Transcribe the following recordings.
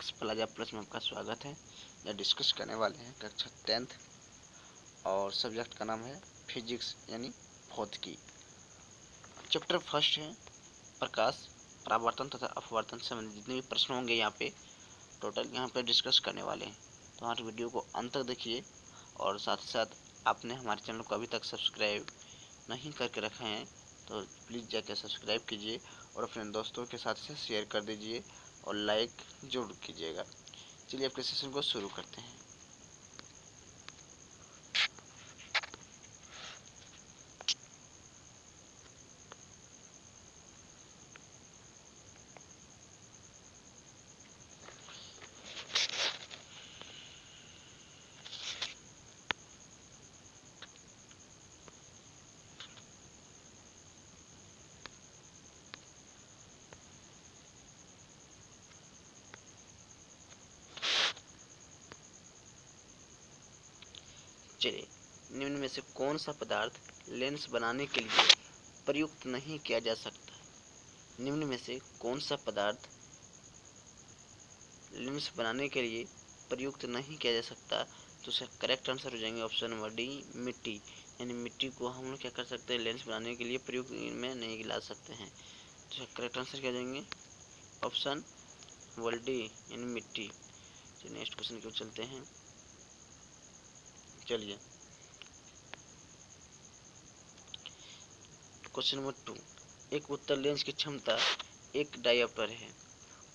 X plaza plus में आपका स्वागत है। यह डिस्कस करने वाले हैं कक्षा 10th और सब्जेक्ट का नाम है फिजिक्स यानी भौतिकी। चैप्टर फर्स्ट है प्रकाश, परावर्तन तथा अपवर्तन से संबंधित जितने भी प्रश्न होंगे यहाँ पे टोटल यहाँ पे डिस्कस करने वाले हैं। तो हमारे वीडियो को अंत तक देखिए और साथ ही साथ आपने हमारे चैनल को अभी तक सब्सक्राइब नहीं करके रखे हैं तो प्लीज़ जाकर सब्सक्राइब कीजिए और अपने दोस्तों के साथ से शेयर कर दीजिए और लाइक जरूर कीजिएगा। चलिए आपके सेशन को शुरू करते हैं। चलिए, निम्न में से कौन सा पदार्थ लेंस बनाने के लिए प्रयुक्त नहीं किया जा सकता? निम्न में से कौन सा पदार्थ लेंस बनाने के लिए प्रयुक्त नहीं किया जा सकता? तो उसका करेक्ट आंसर हो जाएंगे ऑप्शन नंबर डी, मिट्टी। यानी मिट्टी को हम लोग क्या कर सकते हैं, लेंस बनाने के लिए प्रयुक्त में नहीं ला सकते हैं। तो उसका करेक्ट आंसर क्या हो जाएंगे ऑप्शन नंबर डी यानी मिट्टी। चलिए नेक्स्ट क्वेश्चन की ओर चलते हैं। चलिए क्वेश्चन नंबर 2, एक उत्तल लेंस की क्षमता एक डायोप्टर है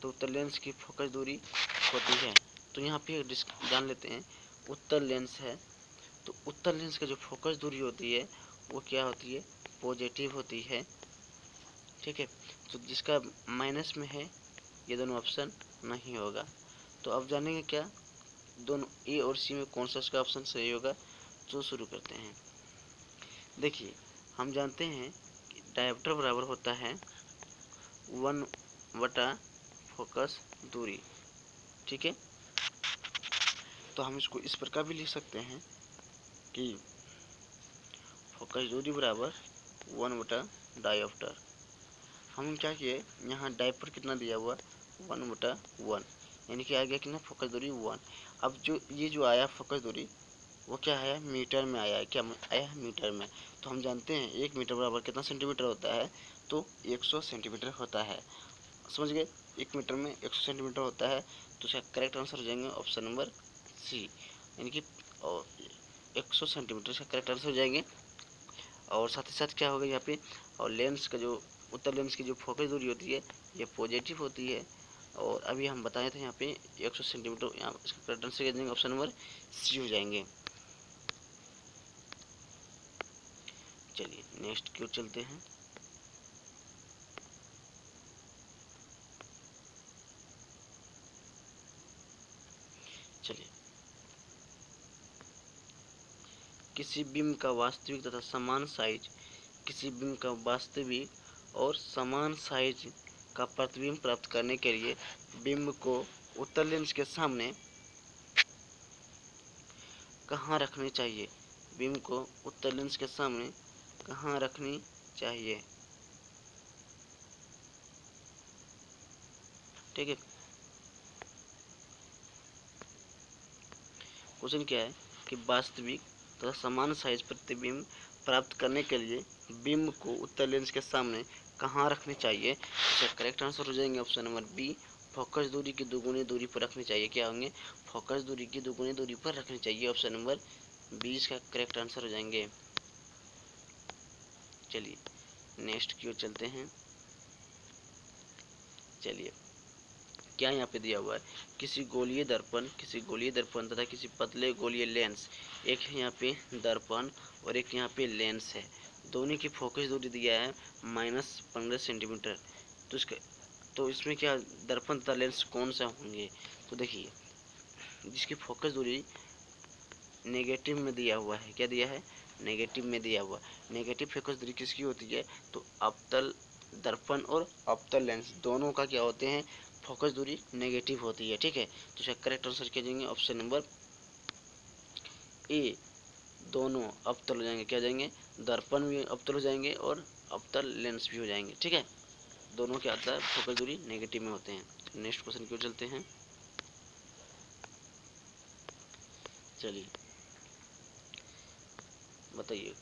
तो उत्तल लेंस की फोकस दूरी होती है। तो यहाँ पे जान लेते हैं, उत्तल लेंस है तो उत्तल लेंस का जो फोकस दूरी होती है वो क्या होती है, पॉजिटिव होती है। ठीक है, तो जिसका माइनस में है ये दोनों ऑप्शन नहीं होगा। तो अब जानेंगे क्या दोनों ए और सी में कौन सा उसका ऑप्शन सही होगा। तो शुरू करते हैं। देखिए हम जानते हैं कि डायोप्टर बराबर होता है 1/, फोकस दूरी। ठीक है, तो हम इसको इस प्रकार भी लिख सकते हैं कि फोकस दूरी बराबर 1/, डायोप्टर। हम क्या किए, यहाँ डायोप्टर कितना दिया हुआ 1/1, यानी कि आ गया कितना फोकस दूरी 1। अब जो ये जो आया फोकस दूरी वो क्या है, मीटर में आया है। क्या आया है, मीटर में। तो हम जानते हैं 1 मीटर बराबर कितना सेंटीमीटर होता है, तो 100 सेंटीमीटर होता है। समझ गए, 1 मीटर में 100 सेंटीमीटर होता है। तो उसका करेक्ट आंसर हो जाएंगे ऑप्शन नंबर सी, यानी कि 100 सेंटीमीटर इसका करेक्ट आंसर हो जाएंगे। और साथ ही साथ क्या होगा यहाँ पे, और लेंस का जो उत्तल लेंस की जो फोकस दूरी होती है ये पॉजिटिव होती है। और अभी हम बताए थे यहाँ पे 100 सेंटीमीटर, यहाँ इसका करेक्ट आंसर क्या देंगे ऑप्शन नंबर सी हो जाएंगे। चलिए नेक्स्ट की ओर चलते हैं। चलिए, किसी बिंब का वास्तविक तथा समान साइज, किसी बिंब का वास्तविक और समान साइज का प्रतिबिंब प्राप्त करने के लिए बिंब को उत्तल लेंस के सामने कहाँ रखनी चाहिए? बिंब को उत्तल लेंस के सामने कहाँ रखनी चाहिए? ठीक है, क्वेश्चन क्या है कि वास्तविक तथा समान साइज प्रतिबिंब प्राप्त करने के लिए बिंब को उत्तल लेंस के सामने कहाँ रखनी चाहिए? इसका करेक्ट आंसर हो जाएंगे ऑप्शन नंबर बी, फोकस दूरी की दुगुनी दूरी पर रखनी चाहिए। क्या होंगे, फोकस दूरी की दुगुनी दूरी पर रखनी चाहिए। ऑप्शन नंबर बी इसका करेक्ट आंसर हो जाएंगे। चलिए नेक्स्ट की ओर चलते हैं। चलिए क्या यहाँ पे दिया हुआ है, किसी गोलीय दर्पण तथा किसी पतले गोलीय लेंस, एक है यहाँ पे दर्पण और एक यहाँ पे लेंस है, दोनों की फोकस दूरी दिया है -15 सेंटीमीटर। तो इसमें क्या दर्पण तथा लेंस कौन सा होंगे? तो देखिए जिसकी फोकस दूरी नेगेटिव में दिया हुआ है, क्या दिया है, नेगेटिव में दिया हुआ। नेगेटिव फोकस दूरी किसकी होती है, तो अवतल दर्पण और अवतल लेंस दोनों का क्या होते हैं, फोकस दूरी नेगेटिव होती है। ठीक है, तो इसका करेक्ट आंसर क्या देंगे ऑप्शन नंबर ए, दोनों अवतल हो जाएंगे। क्या जाएंगे, दर्पण भी अवतल हो जाएंगे और अवतल लेंस भी हो जाएंगे। ठीक है, दोनों के आता है फोकस दूरी नेगेटिव में होते हैं। नेक्स्ट क्वेश्चन की ओर चलते हैं। चलिए बताइए,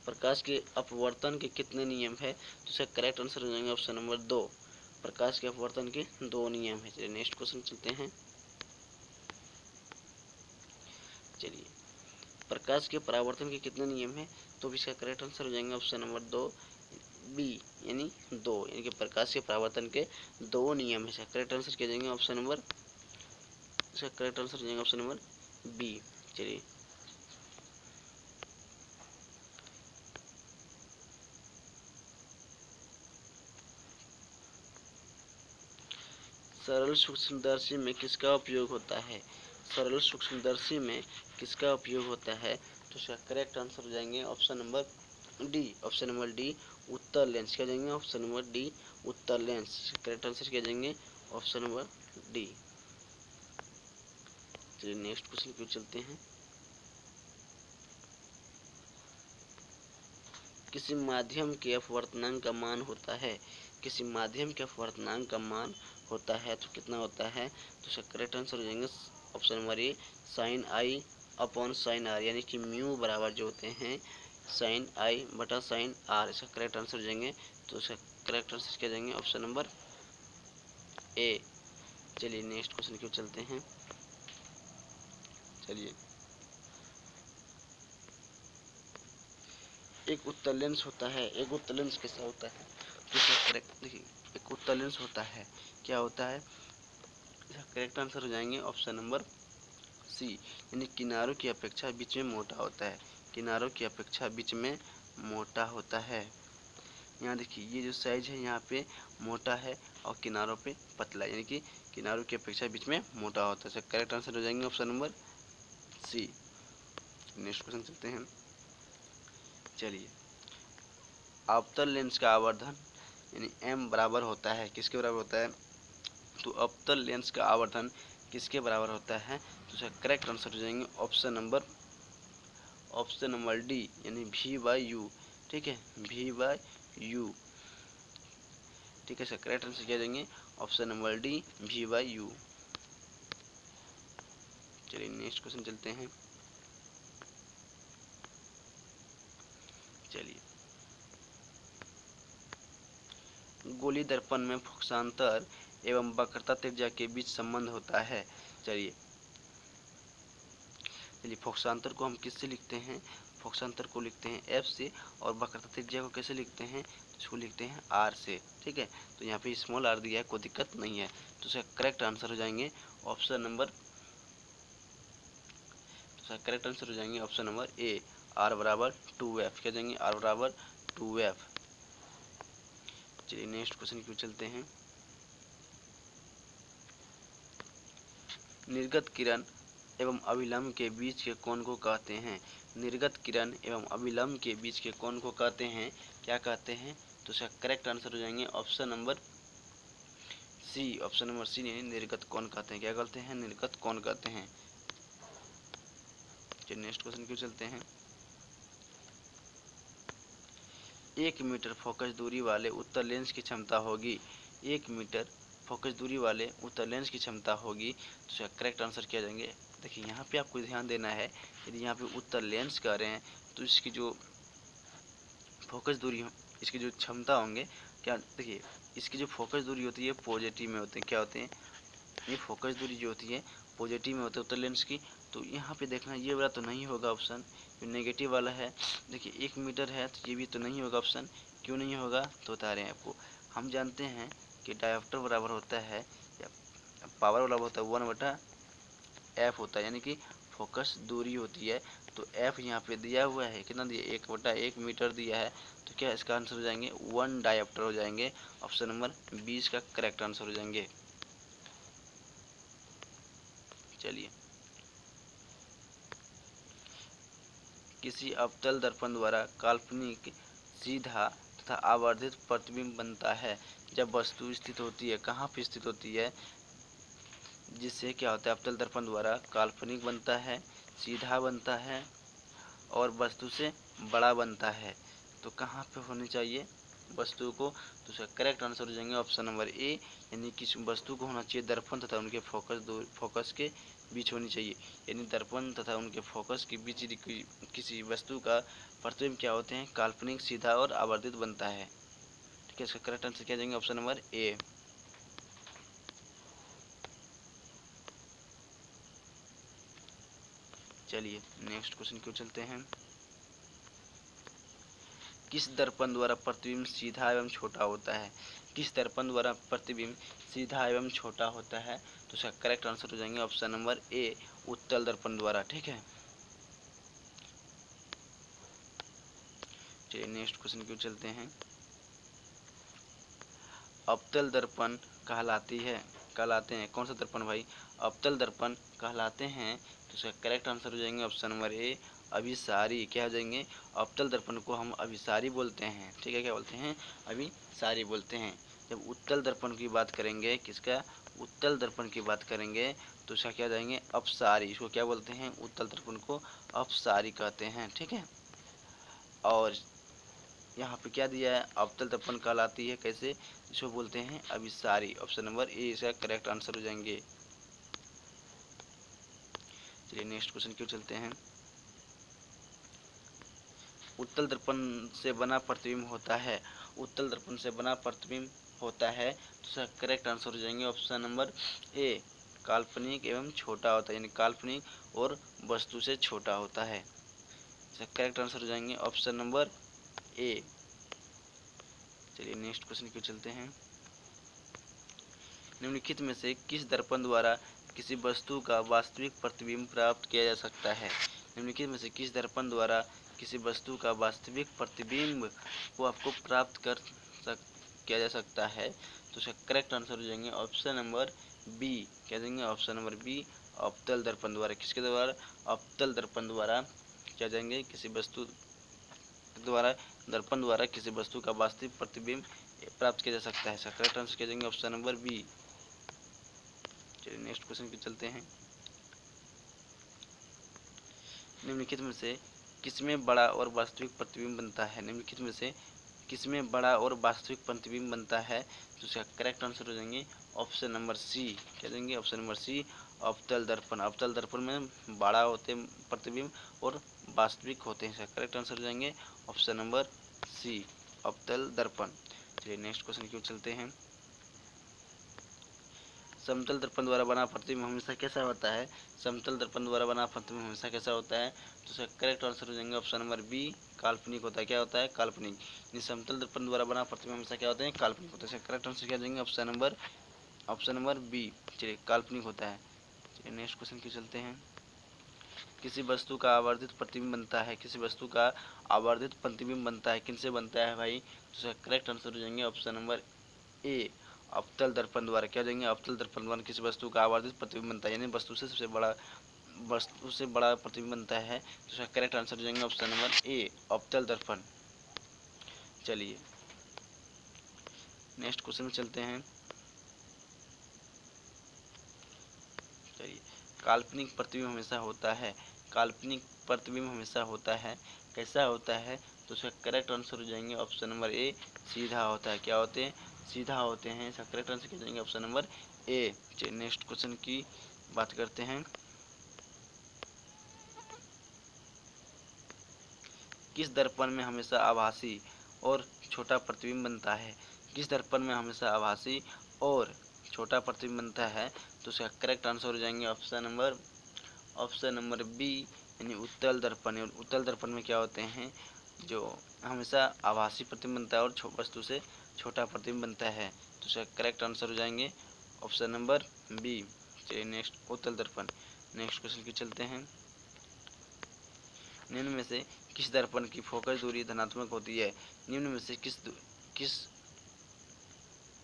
प्रकाश के अपवर्तन के कितने नियम है? तो इसका करेक्ट आंसर हो जाएंगे ऑप्शन नंबर 2, प्रकाश के अपवर्तन के 2 नियम है। चलिए नेक्स्ट क्वेश्चन चलते हैं। चलिए, प्रकाश के परावर्तन के कितने नियम है? तो इसका करेक्ट आंसर हो जाएंगे ऑप्शन नंबर 2 बी, यानी 2, यानी कि प्रकाश के परावर्तन के 2 नियम है। इसका करेक्ट आंसर क्या जाएंगे ऑप्शन नंबर, इसका करेक्ट आंसर हो जाएंगे ऑप्शन नंबर बी। चलिए सरल सूक्ष्मदर्शी में किसका उपयोग होता है? सरल सूक्ष्मदर्शी में किसका उपयोग होता है? तो इसका करेक्ट आंसर हो जाएंगे option number D, option number D उत्तर लेंस। क्या जाएंगे ऑप्शन नंबर डी उत्तर लेंस। करेक्ट आंसर क्या जाएंगे ऑप्शन नंबर डी। चलिए नेक्स्ट क्वेश्चन की ओर चलते हैं। किसी माध्यम के अपवर्तनांक का मान होता है, किसी माध्यम के अपवर्तनांक का मान होता है तो कितना होता है? तो इसका करेक्ट आंसर हो जाएंगे option number A sine i upon sine r, यानी कि म्यू बराबर जो होते हैं साइन आई बटा साइन आर। इसका करेक्ट आंसर हो जाएंगे, तो इसका करेक्ट आंसर क्या जाएंगे ऑप्शन नंबर ए। चलिए नेक्स्ट क्वेश्चन की ओर चलते हैं। चलिए एक उत्तल लेंस होता है, एक उत्तल लेंस कैसा होता है? तो इसका करेक्ट देखिए, एक उत्तल लेंस होता है, क्या होता है? इसका करेक्ट आंसर हो जाएंगे ऑप्शन नंबर सी, यानी किनारों की अपेक्षा बीच में मोटा होता है, किनारों की अपेक्षा बीच में मोटा होता है। यहाँ देखिए ये जो साइज है यहाँ पे मोटा है और किनारों पे पतला, यानी कि किनारों की अपेक्षा बीच में मोटा होता है। करेक्ट आंसर हो जाएंगे option number C. Next question चलते हैं। चलिए अवतल लेंस का आवर्धन यानी m बराबर होता है, किसके बराबर होता है? तो अवतल लेंस का आवर्धन किसके बराबर होता है? तो इसका करेक्ट आंसर हो जाएंगे ऑप्शन नंबर डी, यानी v बाई यू। ठीक है, v बाई यू। ठीक है, इसका करेक्ट आंसर क्या देंगे option number D v by you. चलिए नेक्स्ट क्वेश्चन चलते हैं। चलिए गोली दर्पण में फोकसांतर एवं वक्रता त्रिज्या के बीच संबंध होता है। चलिए फोकसांतर को हम किससे लिखते हैं? फोकसांतर को लिखते हैं एफ से, और वक्रता त्रिज्या को कैसे लिखते हैं? इसको लिखते हैं आर से। ठीक है, तो यहाँ पे स्मॉल आर दिया है, कोई दिक्कत नहीं है। तो इसका करेक्ट आंसर हो जाएंगे ऑप्शन नंबर, तो करेक्ट आंसर हो जाएंगे ऑप्शन नंबर ए, आर बराबर 2f। क्या जाएंगे? आर बराबर 2f। चलिए नेक्स्ट क्वेश्चन की ओर चलते हैं। निर्गत किरण एवं अभिलंब के बीच के कोण को कहते हैं? निर्गत किरण एवं अभिलंब के बीच के कोण को कहते हैं, क्या कहते हैं? तो इसका करेक्ट आंसर हो जाएंगे option number C, option number C, निर्गत कोण कहते हैं। क्या कहते हैं? निर्गत कोण कहते हैं। चलिए नेक्स्ट क्वेश्चन की ओर चलते हैं। 1 मीटर फोकस दूरी वाले उत्तल लेंस की क्षमता होगी, 1 मीटर फोकस दूरी वाले उत्तल लेंस की क्षमता होगी, तो इसका करेक्ट आंसर क्या जाएंगे? देखिए यहाँ पे आपको ध्यान देना है, यदि यहाँ पे उत्तल लेंस कह रहे हैं तो इसकी जो फोकस दूरी, इसकी जो क्षमता होंगे, क्या देखिए इसकी जो फोकस दूरी होती है पॉजिटिव में होते हैं। क्या होते हैं? ये फोकस दूरी जो होती है पॉजिटिव में होता है उत्तल लेंस की। तो यहाँ पे देखना ये वाला तो नहीं होगा ऑप्शन, जो नेगेटिव वाला है। देखिए 1 मीटर है तो ये भी तो नहीं होगा ऑप्शन। क्यों नहीं होगा तो बता रहे हैं आपको। हम जानते हैं कि डायोप्टर बराबर होता है, या पावर वाला होता है 1/f होता है, यानी कि फोकस दूरी होती है। तो f यहाँ पे दिया हुआ है, कितना दिया? 1/1 मीटर दिया है। तो क्या इसका आंसर हो जाएंगे 1 डायोप्टर हो जाएंगे। ऑप्शन नंबर 20 का करेक्ट आंसर हो जाएंगे। चलिए किसी अवतल दर्पण द्वारा काल्पनिक सीधा तथा आवर्धित प्रतिबिंब बनता है जब वस्तु स्थित होती है, कहाँ पे स्थित होती है? जिससे क्या होता है? अवतल दर्पण द्वारा काल्पनिक बनता है, सीधा बनता है और वस्तु से बड़ा बनता है। तो कहाँ पे होनी चाहिए? वस्तु को, तो उसका करेक्ट आंसर हो जाएंगे ऑप्शन नंबर ए, यानी किस वस्तु को होना चाहिए दर्पण तथा उनके फोकस के बीच होनी चाहिए, यानी दर्पण तथा उनके फोकस के बीच किसी वस्तु का प्रतिबिंब क्या होते हैं, काल्पनिक, सीधा और आवर्धित बनता है। ठीक है, इसका करेक्ट आंसर क्या जाएंगे ऑप्शन नंबर ए। चलिए नेक्स्ट क्वेश्चन क्यों चलते हैं। किस दर्पण द्वारा प्रतिबिंब सीधा एवं छोटा होता है, किस दर्पण द्वारा प्रतिबिंब सीधा एवं छोटा होता है, तो इसका करेक्ट आंसर हो जाएंगे ऑप्शन नंबर ए, उत्तल दर्पण द्वारा। ठीक है, चलिए नेक्स्ट क्वेश्चन क्यों चलते हैं। अवतल दर्पण कहलाते हैं कौन सा दर्पण भाई, अवतल दर्पण कहलाते हैं, तो इसका करेक्ट आंसर हो जाएंगे ऑप्शन नंबर ए, अभिसारी। क्या हो जाएंगे, अवतल दर्पण को हम अभिसारी बोलते हैं। ठीक है, क्या बोलते हैं, अभिसारी बोलते हैं। जब उत्तल दर्पण की बात करेंगे, किसका, उत्तल दर्पण की बात करेंगे, तो इसका क्या जाएंगे, अपसारी। इसको क्या बोलते हैं, उत्तल दर्पण को अपसारी कहते हैं। ठीक है, और यहाँ पे क्या दिया है, अवतल दर्पण कहलाती है कैसे, इसको बोलते हैं अभिसारी। ऑप्शन नंबर ए इसका करेक्ट आंसर हो जाएंगे। चलिए नेक्स्ट क्वेश्चन क्यों चलते हैं। उत्तल दर्पण से बना प्रतिबिंब होता है, उत्तल दर्पण से बना प्रतिबिंब होता है, तो इसका करेक्ट आंसर हो जाएंगे ऑप्शन नंबर ए, काल्पनिक एवं छोटा होता है, यानी काल्पनिक और वस्तु से छोटा होता है। इसका करेक्ट आंसर हो जाएंगे ऑप्शन नंबर ए। चलिए नेक्स्ट क्वेश्चन क्यों चलते हैं। निम्नलिखित में से किस दर्पण द्वारा किसी वस्तु का वास्तविक प्रतिबिंब प्राप्त किया जा सकता है, निम्नलिखित में से किस दर्पण द्वारा किसी वस्तु का वास्तविक प्रतिबिंब को आपको प्राप्त किया जा सकता है, तो उसका करेक्ट आंसर हो जाएंगे ऑप्शन नंबर बी। क्या देंगे, ऑप्शन नंबर बी, अवतल दर्पण द्वारा। किसके द्वारा, अवतल दर्पण द्वारा क्या जाएंगे, किसी वस्तु द्वारा, दर्पण द्वारा किसी वस्तु का वास्तविक प्रतिबिंब प्राप्त किया जा सकता है। इसका करेक्ट आंसर क्या देंगे ऑप्शन नंबर बी। चलिए नेक्स्ट क्वेश्चन पे चलते हैं। निम्नलिखित में से किसमें बड़ा और वास्तविक प्रतिबिंब बनता है, निम्नलिखित में से किसमें बड़ा और वास्तविक प्रतिबिंब बनता है, तो इसका करेक्ट आंसर हो जाएंगे ऑप्शन नंबर सी। क्या देंगे, ऑप्शन नंबर सी, अवतल दर्पण। अवतल दर्पण में बड़ा होते प्रतिबिंब और वास्तविक होते हैं। इसका करेक्ट आंसर हो जाएंगे ऑप्शन नंबर सी, अवतल दर्पण। चलिए नेक्स्ट क्वेश्चन क्यों चलते हैं। समतल दर्पण द्वारा बना प्रतिबिंब हमेशा कैसा होता है, समतल दर्पण द्वारा बना प्रतिबिंब हमेशा कैसा होता है, तो इसका करेक्ट आंसर हो जाएंगे ऑप्शन नंबर बी, काल्पनिक होता है। क्या होता है, काल्पनिक। ये समतल दर्पण द्वारा बना प्रतिबिंब हमेशा क्या होते हैं, काल्पनिक होता है। इसका करेक्ट आंसर क्या देंगे ऑप्शन नंबर बी, चलिए काल्पनिक होता है। चलिए नेक्स्ट क्वेश्चन की चलते हैं। किसी वस्तु का आवर्धित प्रतिबिंब बनता है, किसी वस्तु का आवर्धित प्रतिबिंब बनता है, किनसे बनता है भाई, तो इसका करेक्ट आंसर हो जाएंगे ऑप्शन नंबर ए, अवतल दर्पण द्वारा। क्या देंगे, अवतल दर्पण द्वारा किसी वस्तु का आवर्धित प्रतिबिंब बनता है, यानी वस्तु से बड़ा प्रतिबिंब बनता है, तो इसका करेक्ट आंसर हो जाएंगे ऑप्शन नंबर ए, अवतल दर्पण। चलिए नेक्स्ट क्वेश्चन में चलते हैं। चलिए, काल्पनिक प्रतिबिंब हमेशा होता है, काल्पनिक प्रतिबिंब हमेशा होता है, कैसा होता है, तो उसका करेक्ट आंसर हो जाएंगे ऑप्शन नंबर ए, सीधा होता है। क्या होते हैं, सीधा होते हैं। इसका करेक्ट आंसर क्या जाएंगे ऑप्शन नंबर ए। चलिए नेक्स्ट क्वेश्चन की बात करते हैं। किस दर्पण में हमेशा आभासी और छोटा प्रतिबिंब बनता है, किस दर्पण में हमेशा आभासी और छोटा प्रतिबिंब बनता है, तो उसका करेक्ट आंसर हो जाएंगे ऑप्शन नंबर बी, यानी उत्तल दर्पण। उत्तल दर्पण में क्या होते हैं, जो हमेशा आभासी प्रतिबिंब बनता है और वस्तु से छोटा प्रतिबिंब बनता है, तो उसका करेक्ट आंसर हो जाएंगे ऑप्शन नंबर बी। चलिए नेक्स्ट, उत्तल दर्पण। नेक्स्ट क्वेश्चन की चलते हैं। निम्न में से किस दर्पण की फोकस दूरी धनात्मक होती है, निम्न में से किस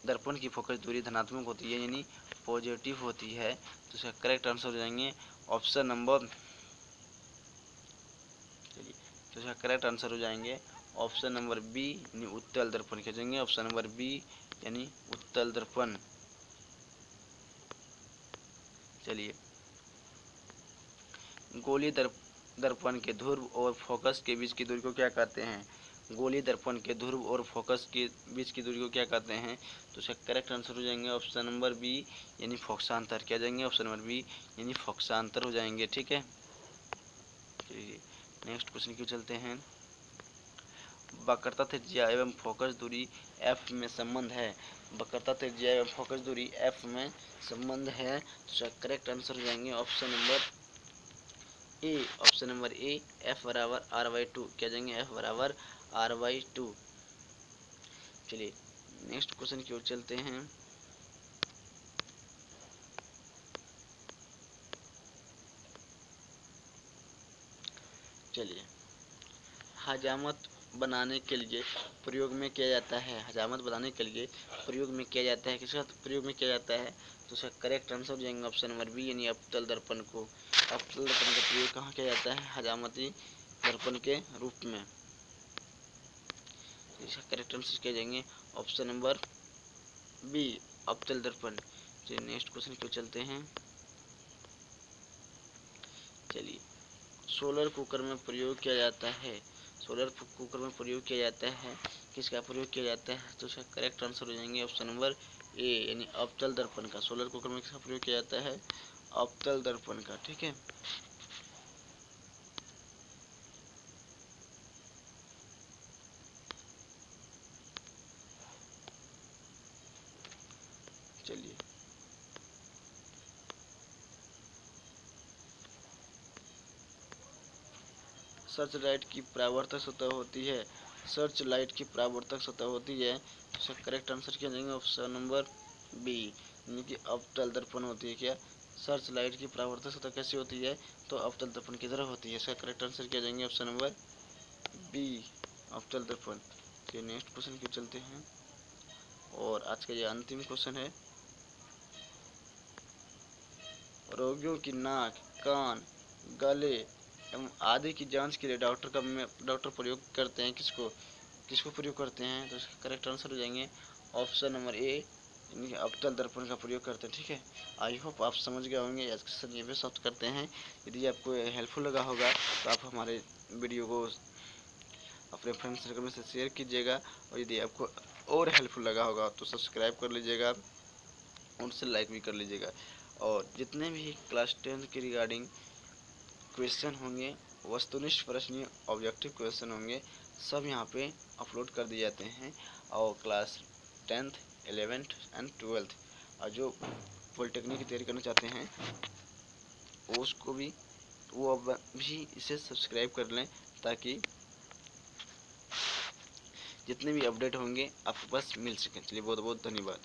दर्पण की फोकस दूरी धनात्मक होती है, यानी पॉजिटिव होती है, तो इसका करेक्ट आंसर हो जाएंगे ऑप्शन नंबर, चलिए तो इसका करेक्ट आंसर हो जाएंगे ऑप्शन नंबर बी, यानी उत्तल दर्पण। क्या जाएंगे ऑप्शन नंबर बी, यानी उत्तल दर्पण। चलिए, गोलीय दर्पण के ध्रुव और फोकस के बीच की दूरी को क्या कहते हैं, गोलीय दर्पण के ध्रुव और फोकस के बीच की दूरी को क्या कहते हैं? तो इसका करेक्ट आंसर हो जाएंगे ऑप्शन नंबर बी यानी फोक्सांतर। क्या जाएंगे? ऑप्शन नंबर बी यानी फोक्सांतर हो जाएंगे। ठीक है, चलिए नेक्स्ट क्वेश्चन की चलते हैं। वक्रता त्रिज्या एवं फोकस दूरी एफ में संबंध है। वक्रता त्रिज्या एवं फोकस दूरी एफ में संबंध है, तो इसका करेक्ट आंसर हो जाएंगे ऑप्शन नंबर ए। ऑप्शन नंबर ए, एफ बराबर r/2। क्या जाएंगे? एफ बराबर r/2। चलिए नेक्स्ट क्वेश्चन की ओर चलते हैं। चलिए, हजामत बनाने के लिए प्रयोग में किया जाता है। हजामत बनाने के लिए प्रयोग में किया जाता है, किसका प्रयोग में किया जाता है? तो उसका करेक्ट आंसर हो जाएंगे ऑप्शन नंबर बी यानी अवतल दर्पण को। अवतल दर्पण का प्रयोग कहाँ किया जाता है? हजामती दर्पण के रूप में। इसका करेक्ट आंसर क्या जाएंगे? ऑप्शन नंबर बी अवतल दर्पण। चलिए नेक्स्ट क्वेश्चन को चलते हैं। चलिए, सोलर कुकर में प्रयोग किया जाता है। सोलर कुकर में प्रयोग किया जाता है, किसका प्रयोग किया जाता है? तो उसका करेक्ट आंसर हो जाएंगे ऑप्शन नंबर ए यानी अवतल दर्पण का। सोलर कुकर में किसका प्रयोग किया जाता है? अवतल दर्पण का। ठीक है, चलिए सर्च लाइट की परावर्तक सतह होती है। सर्च लाइट की परावर्तक सतह होती है, तो इसका करेक्ट आंसर क्या जाएंगे? ऑप्शन नंबर बी यानी कि अवतल दर्पण होती है। क्या सर्च लाइट की परावर्तक सतह कैसी होती है? तो अवतल दर्पण की तरह होती है। इसका करेक्ट आंसर क्या जाएंगे? ऑप्शन नंबर बी अवतल दर्पण। के नेक्स्ट क्वेश्चन की चलते हैं और आज का ये अंतिम क्वेश्चन है। रोगियों की नाक, कान, गले एवं आदि की जांच के लिए डॉक्टर प्रयोग करते हैं किसको? किसको प्रयोग करते हैं? तो इसका करेक्ट आंसर हो जाएंगे ऑप्शन नंबर ए यानी अवतल दर्पण का प्रयोग करते हैं। ठीक है, आई होप आप समझ गए होंगे। आज का सेशन ये भी समाप्त करते हैं। यदि आपको हेल्पफुल लगा होगा तो आप हमारे वीडियो को अपने फ्रेंड सर्कल में से शेयर कीजिएगा, और यदि आपको और हेल्पफुल लगा होगा तो सब्सक्राइब कर लीजिएगा, उनसे लाइक भी कर लीजिएगा। और जितने भी क्लास 10 के रिगार्डिंग क्वेश्चन होंगे, वस्तुनिष्ठ प्रश्न, ऑब्जेक्टिव क्वेश्चन होंगे, सब यहाँ पे अपलोड कर दिए जाते हैं। और class 10th 11th and 12th और जो पॉलिटेक्निक की तैयारी करना चाहते हैं उसको भी वो अब भी इसे सब्सक्राइब कर लें, ताकि जितने भी अपडेट होंगे आपके पास मिल सकें। चलिए बहुत बहुत धन्यवाद।